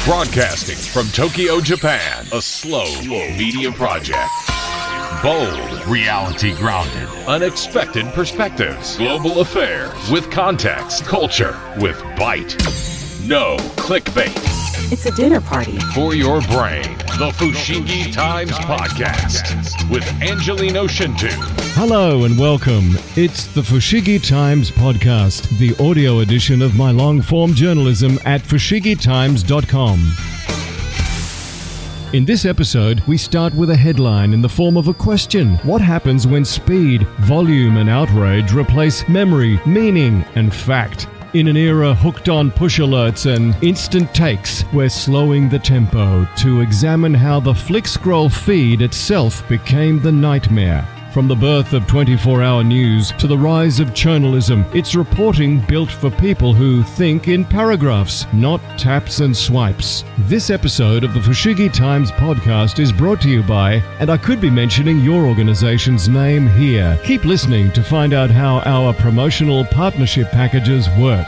Broadcasting from Tokyo, Japan, a slow media project. Bold, reality grounded, unexpected perspectives, global affairs with context, culture with bite. No clickbait. It's a dinner party. For your brain, the Fushigi Times Podcast with Angelino Schintu. Hello and welcome. It's the Fushigi Times Podcast, the audio edition of my long-form journalism at fushigitimes.com. In this episode, we start with a headline in the form of a question. What happens when speed, volume, and outrage replace memory, meaning, and fact? In an era hooked on push alerts and instant takes, we're slowing the tempo to examine how the flick scroll feed itself became the nightmare. From the birth of 24-hour news to the rise of churnalism, it's reporting built for people who think in paragraphs, not taps and swipes. This episode of the Fushigi Times Podcast is brought to you by, and I could be mentioning your organization's name here. Keep listening to find out how our promotional partnership packages work.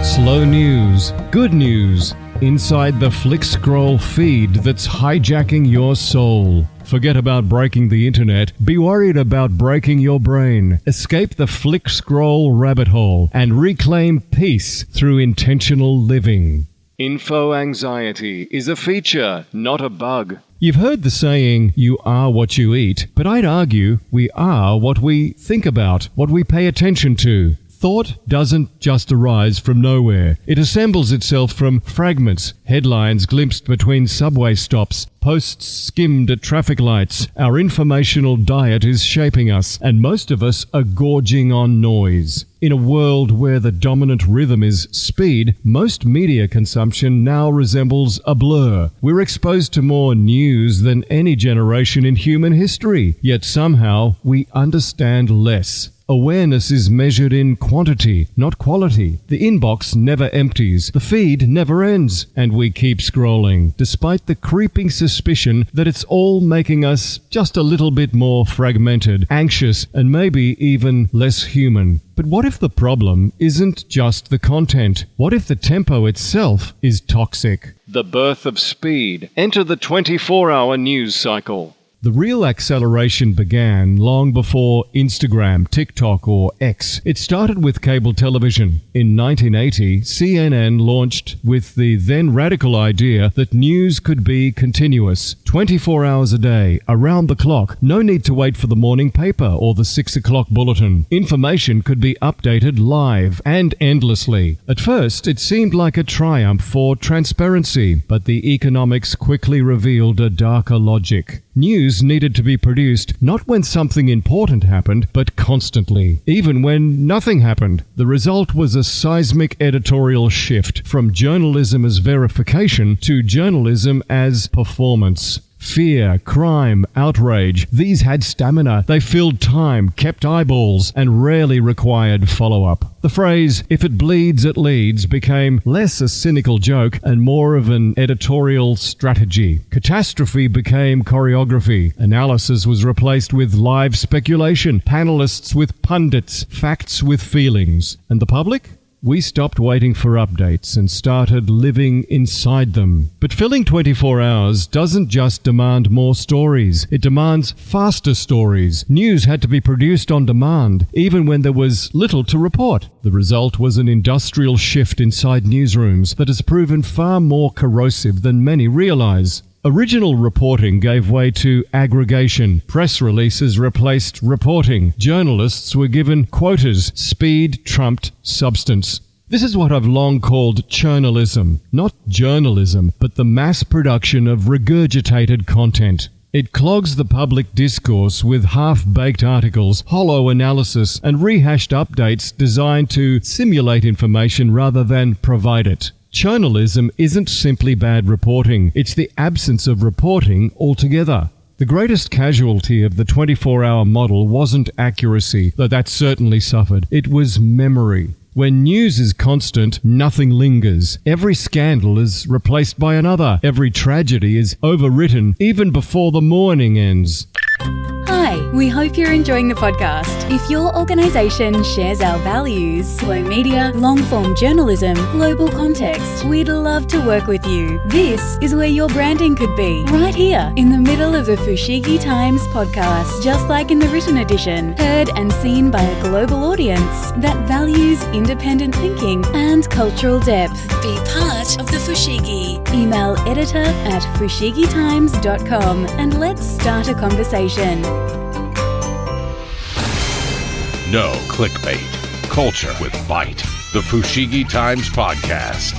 Slow news, good news. Inside the flick scroll feed that's hijacking your soul. Forget about breaking the internet. Be worried about breaking your brain. Escape the flick scroll rabbit hole and reclaim peace through intentional living. Info anxiety is a feature, not a bug. You've heard the saying, you are what you eat, but I'd argue we are what we think about, what we pay attention to. Thought doesn't just arise from nowhere. It assembles itself from fragments, headlines glimpsed between subway stops, posts skimmed at traffic lights. Our informational diet is shaping us, and most of us are gorging on noise. In a world where the dominant rhythm is speed, most media consumption now resembles a blur. We're exposed to more news than any generation in human history, yet somehow we understand less. Awareness is measured in quantity, not quality. The inbox never empties, the feed never ends, and we keep scrolling, despite the creeping suspicion that it's all making us just a little bit more fragmented, anxious, and maybe even less human. But what if the problem isn't just the content? What if the tempo itself is toxic? The birth of speed. Enter the 24-hour news cycle. The real acceleration began long before Instagram, TikTok, or X. It started with cable television. In 1980, CNN launched with the then radical idea that news could be continuous, 24 hours a day, around the clock. No need to wait for the morning paper or the 6 o'clock bulletin. Information could be updated live and endlessly. At first, it seemed like a triumph for transparency, but the economics quickly revealed a darker logic. News needed to be produced not when something important happened, but constantly, even when nothing happened. The result was a seismic editorial shift from journalism as verification to journalism as performance. Fear, crime, outrage, these had stamina. They filled time, kept eyeballs, and rarely required follow-up. The phrase, if it bleeds, it leads, became less a cynical joke and more of an editorial strategy. Catastrophe became choreography. Analysis was replaced with live speculation, panelists with pundits, facts with feelings. And the public? We stopped waiting for updates and started living inside them. But filling 24 hours doesn't just demand more stories. It demands faster stories. News had to be produced on demand, even when there was little to report. The result was an industrial shift inside newsrooms that has proven far more corrosive than many realize. Original reporting gave way to aggregation. Press releases replaced reporting. Journalists were given quotas. Speed trumped substance. This is what I've long called churnalism. Not journalism, but the mass production of regurgitated content. It clogs the public discourse with half-baked articles, hollow analysis, and rehashed updates designed to simulate information rather than provide it. Churnalism isn't simply bad reporting, it's the absence of reporting altogether. The greatest casualty of the 24-hour model wasn't accuracy, though that certainly suffered. It was memory. When news is constant, nothing lingers. Every scandal is replaced by another. Every tragedy is overwritten even before the morning ends. Hi, We hope you're enjoying the podcast. If your organisation shares our values, slow media, long-form journalism, global context, we'd love to work with you. This is where your branding could be, right here in the middle of the Fushigi Times podcast, just like in the written edition, heard and seen by a global audience that values independent thinking and cultural depth. Be part of the Fushigi. Email editor@fushigitimes.com and let's start a conversation. No clickbait. Culture with bite. The Fushigi Times Podcast.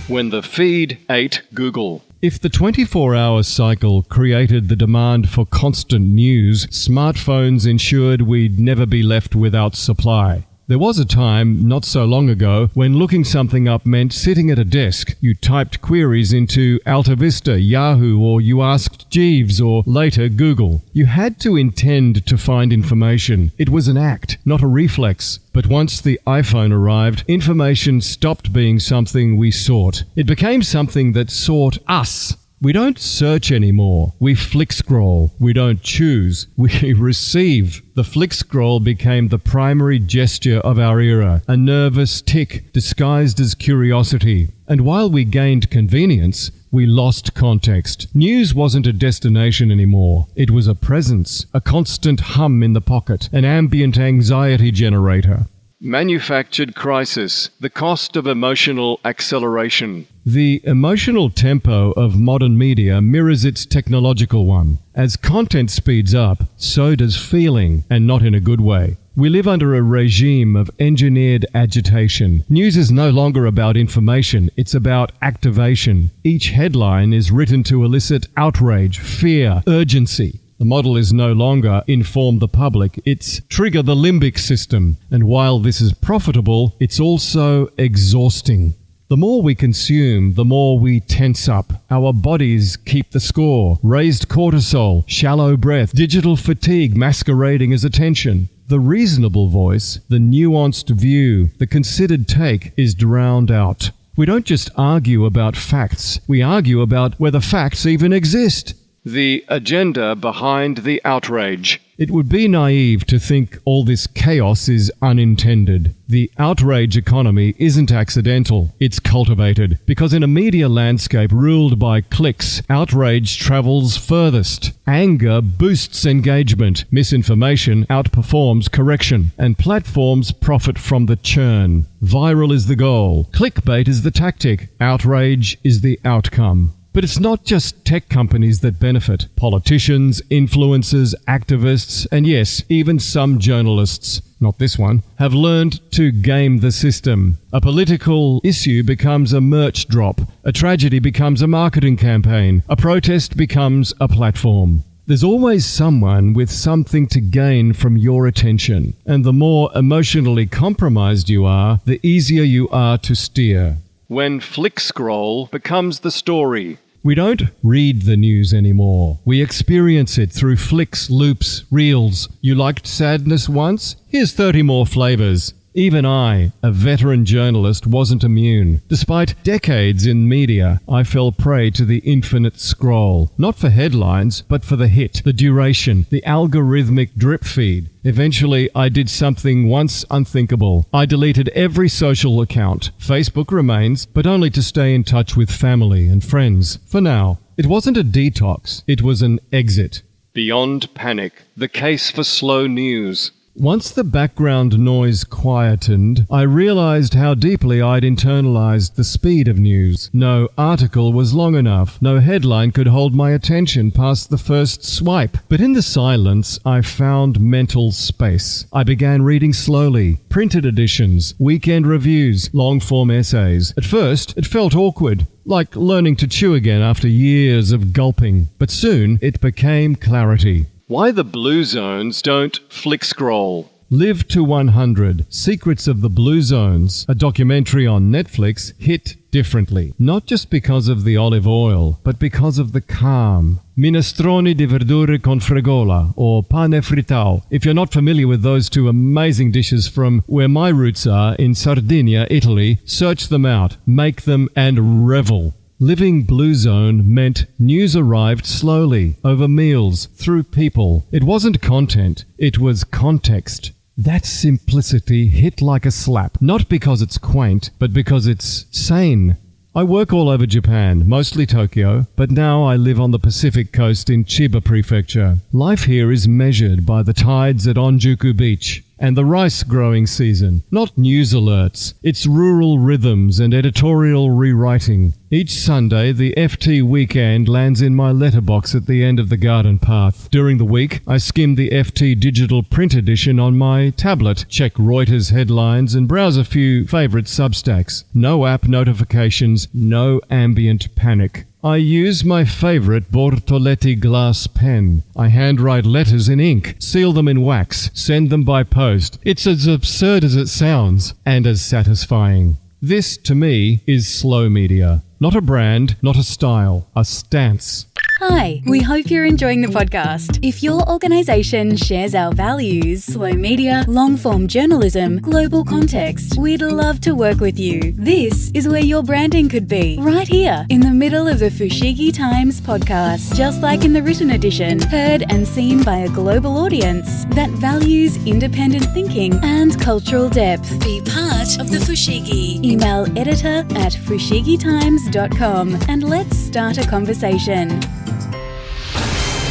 When the feed ate Google. If the 24-hour cycle created the demand for constant news, smartphones ensured we'd never be left without supply. There was a time, not so long ago, when looking something up meant sitting at a desk. You typed queries into Alta Vista, Yahoo, or you asked Jeeves, or later Google. You had to intend to find information. It was an act, not a reflex. But once the iPhone arrived, information stopped being something we sought. It became something that sought us. We don't search anymore. We flick scroll. We don't choose. We receive. The flick scroll became the primary gesture of our era, a nervous tick disguised as curiosity. And while we gained convenience, we lost context. News wasn't a destination anymore. It was a presence, a constant hum in the pocket, an ambient anxiety generator. Manufactured crisis, the cost of emotional acceleration. The emotional tempo of modern media mirrors its technological one. As content speeds up, so does feeling, and not in a good way. We live under a regime of engineered agitation. News is no longer about information, it's about activation. Each headline is written to elicit outrage, fear, urgency. The model is no longer inform the public, it's trigger the limbic system. And while this is profitable, it's also exhausting. The more we consume, the more we tense up. Our bodies keep the score. Raised cortisol, shallow breath, digital fatigue masquerading as attention. The reasonable voice, the nuanced view, the considered take is drowned out. We don't just argue about facts, we argue about whether facts even exist. The agenda behind the outrage. It would be naive to think all this chaos is unintended. The outrage economy isn't accidental, it's cultivated. Because in a media landscape ruled by clicks, outrage travels furthest. Anger boosts engagement, misinformation outperforms correction, and platforms profit from the churn. Viral is the goal, clickbait is the tactic, outrage is the outcome. But it's not just tech companies that benefit. Politicians, influencers, activists, and yes, even some journalists, not this one, have learned to game the system. A political issue becomes a merch drop. A tragedy becomes a marketing campaign. A protest becomes a platform. There's always someone with something to gain from your attention. And the more emotionally compromised you are, the easier you are to steer. When flick scroll becomes the story. We don't read the news anymore. We experience it through flicks, loops, reels. You liked sadness once? Here's 30 more flavors. Even I, a veteran journalist, wasn't immune. Despite decades in media, I fell prey to the infinite scroll. Not for headlines, but for the hit, the duration, the algorithmic drip feed. Eventually, I did something once unthinkable. I deleted every social account. Facebook remains, but only to stay in touch with family and friends. For now. It wasn't a detox, it was an exit. Beyond panic, the case for slow news. Once the background noise quietened, I realized how deeply I'd internalized the speed of news. No article was long enough. No headline could hold my attention past the first swipe. But in the silence, I found mental space. I began reading slowly. Printed editions, weekend reviews, long-form essays. At first, it felt awkward. Like learning to chew again after years of gulping. But soon, it became clarity. Why the blue zones don't flick scroll. Live to 100. Secrets of the Blue Zones, a documentary on Netflix, hit differently. Not just because of the olive oil, but because of the calm. Minestrone di verdure con fregola, or pane frittau. If you're not familiar with those two amazing dishes from where my roots are, in Sardinia, Italy, search them out, make them, and revel. Living Blue Zone meant news arrived slowly, over meals, through people. It wasn't content, it was context. That simplicity hit like a slap, not because it's quaint, but because it's sane. I work all over Japan, mostly Tokyo, but now I live on the Pacific coast in Chiba Prefecture. Life here is measured by the tides at Onjuku Beach and the rice growing season, not news alerts. It's rural rhythms and editorial rewriting. Each Sunday, the FT Weekend lands in my letterbox at the end of the garden path. During the week, I skim the FT digital print edition on my tablet, check Reuters headlines, and browse a few favorite Substacks. No app notifications, no ambient panic. I use my favorite Bortoletti glass pen. I handwrite letters in ink, seal them in wax, send them by post. It's as absurd as it sounds, and as satisfying. This, to me, is slow media. Not a brand, not a style, a stance. Hi, we hope you're enjoying the podcast. If your organisation shares our values, slow media, long-form journalism, global context, we'd love to work with you. This is where your branding could be, right here in the middle of the Fushigi Times podcast. Just like in the written edition, heard and seen by a global audience that values independent thinking and cultural depth. Be part of the Fushigi. Email editor@fushigitimes.com and let's start a conversation.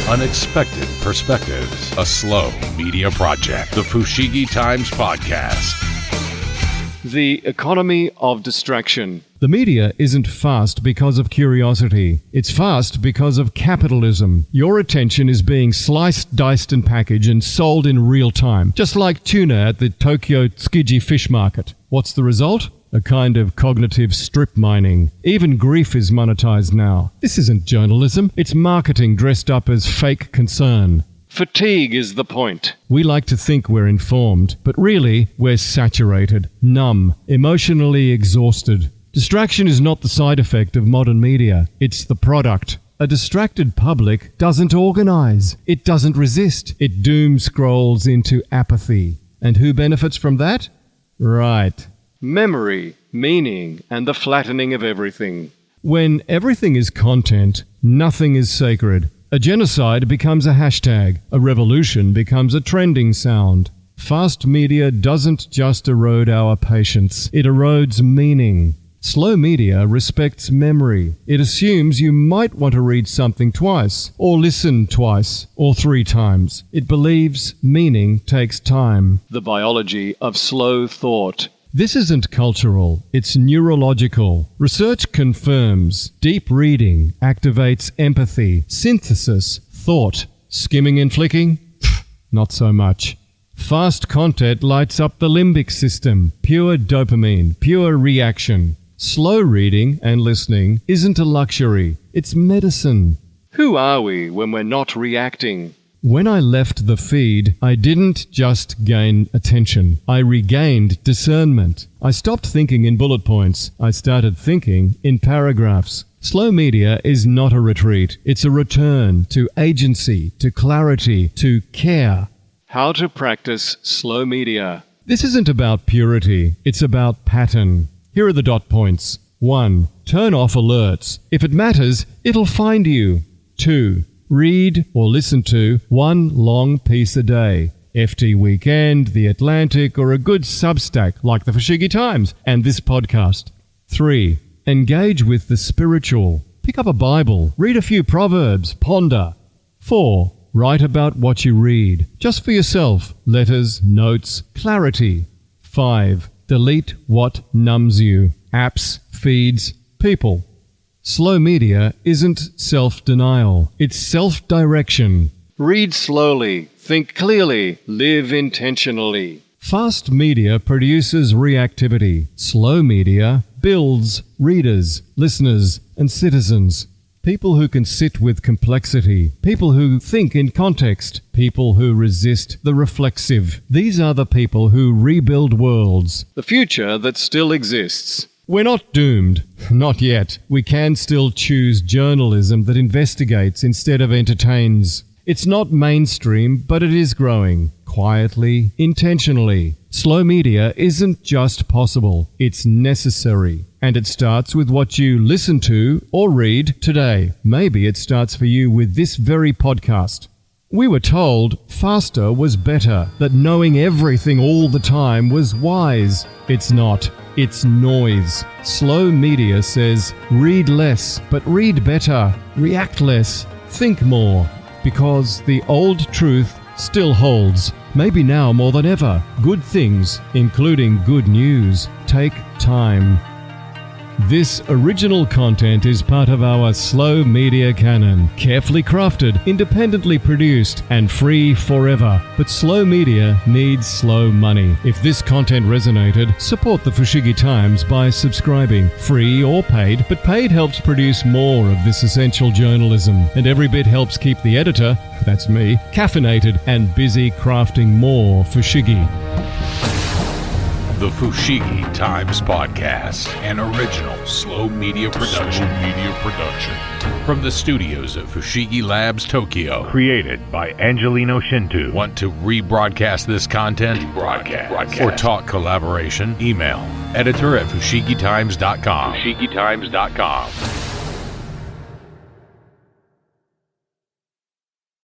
Unexpected Perspectives, a slow media project. The Fushigi Times Podcast. The economy of distraction. The media isn't fast because of curiosity. It's fast because of capitalism. Your attention is being sliced, diced and packaged and sold in real time, just like tuna at the Tokyo Tsukiji fish market. What's the result? A kind of cognitive strip mining. Even grief is monetized now. This isn't journalism. It's marketing dressed up as fake concern. Fatigue is the point. We like to think we're informed, but really we're saturated, numb, emotionally exhausted. Distraction is not the side effect of modern media. It's the product. A distracted public doesn't organize. It doesn't resist. It doom scrolls into apathy. And who benefits from that? Right. Memory, meaning, and the flattening of everything. When everything is content, nothing is sacred. A genocide becomes a hashtag. A revolution becomes a trending sound. Fast media doesn't just erode our patience. It erodes meaning. Slow media respects memory. It assumes you might want to read something twice, or listen twice, or 3 times. It believes meaning takes time. The biology of slow thought. This isn't cultural, it's neurological. Research confirms deep reading activates empathy, synthesis, thought. Skimming and flicking? Not so much. Fast content lights up the limbic system. Pure dopamine, pure reaction. Slow reading and listening isn't a luxury, it's medicine. Who are we when we're not reacting? When I left the feed, I didn't just gain attention. I regained discernment. I stopped thinking in bullet points. I started thinking in paragraphs. Slow media is not a retreat. It's a return to agency, to clarity, to care. How to practice slow media. This isn't about purity. It's about pattern. Here are the dot points. 1. Turn off alerts. If it matters, it'll find you. 2. Read or listen to 1 long piece a day. FT Weekend, The Atlantic, or a good Substack like the Fushigi Times and this podcast. 3. Engage with the spiritual. Pick up a Bible, read a few Proverbs, ponder. 4. Write about what you read, just for yourself. Letters, notes, clarity. 5. Delete what numbs you. Apps, feeds, people. Slow media isn't self-denial. It's self-direction. Read slowly, think clearly, live intentionally. Fast media produces reactivity. Slow media builds readers, listeners, and citizens. People who can sit with complexity. People who think in context. People who resist the reflexive. These are the people who rebuild worlds. The future that still exists. We're not doomed. Not yet. We can still choose journalism that investigates instead of entertains. It's not mainstream, but it is growing. quietly, intentionally. Slow media isn't just possible, it's necessary. And it starts with what you listen to or read today. Maybe it starts for you with this very podcast. We were told faster was better, that knowing everything all the time was wise. It's not. It's noise. Slow media says, read less, but read better. React less, think more. Because the old truth still holds. Maybe now more than ever. Good things, including good news, take time. This original content is part of our slow media canon, carefully crafted, independently produced, and free forever. But slow media needs slow money. If this content resonated, support the Fushigi Times by subscribing, free or paid, but paid helps produce more of this essential journalism, and every bit helps keep the editor, that's me, caffeinated and busy crafting more Fushigi. The Fushigi Times Podcast, an original slow media production. From the studios of Fushigi Labs, Tokyo. Created by Angelino Schintu. Want to rebroadcast this content? Broadcast. Or talk collaboration? Email editor@fushigitimes.com.